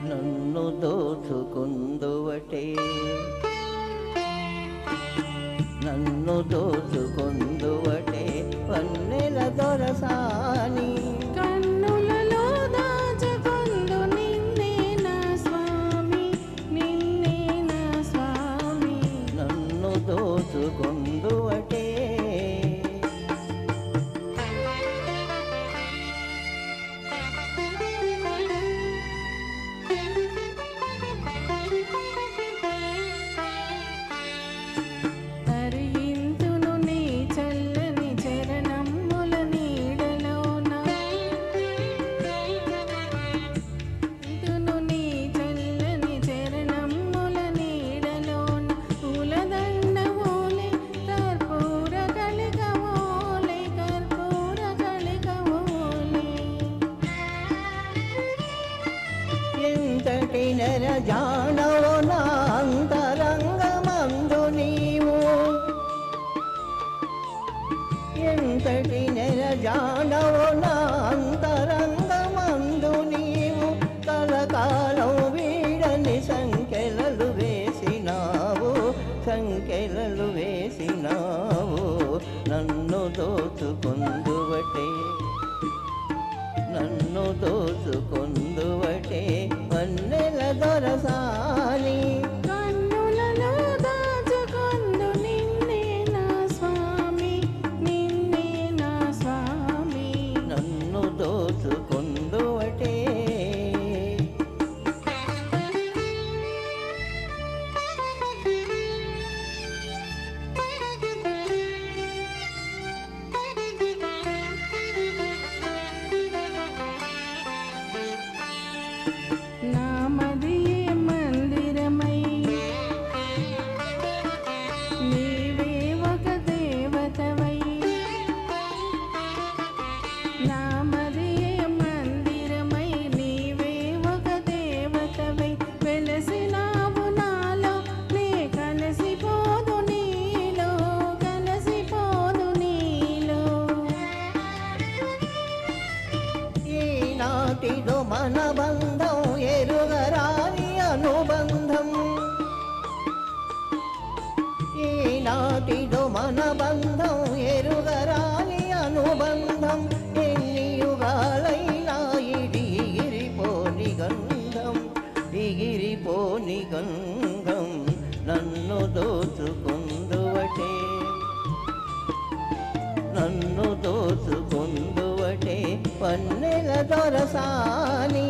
నన్ను దోచుకుందువటే నన్ను దోచుకుందువటే వన్నెల దొరసాని కన్నులలో దాచుకొందు నిన్నే నా స్వామి నిన్నే నా స్వామి నన్ను దోచుకుందువటే ఎంతటి నెల జానవో నా అంతరంగమందు నీవు ఎంతటి నెల జానవో నా అంతరంగమందు నీవు కలకాలం వీడని సంఖ్యలలు వేసినావు సంఖ్యలలు వేసినావు నన్ను దోచుకుందువటే నన్ను దోచుకుందువటే వన్నెల దొరసాని కన్నులలో దాచుకొందు నిన్నే నా స్వామి నిన్నే నా స్వామి నన్ను దోచుకుందువటే నామదియే మందిరమై నీవే ఒక దేవతవై నామదియే మందిరమై నీవే ఒక దేవతవై వెలసినావు నాలో నే కలసిపోదు నీలో కలసిపోదు నీలో ఈనాటిదో మన బంధం ఎరుగరాని అనుబంధం ఈనాటిదో మన బంధం ఎరుగరాని అనుబంధం ఎన్ని యుగాలైనా ఇది ఎగిరిపోని గంధం ఎగిరిపోని గంధం నన్ను దోచుకుందువటే నన్ను దోచుకుందువటే వన్నెల దొరసాని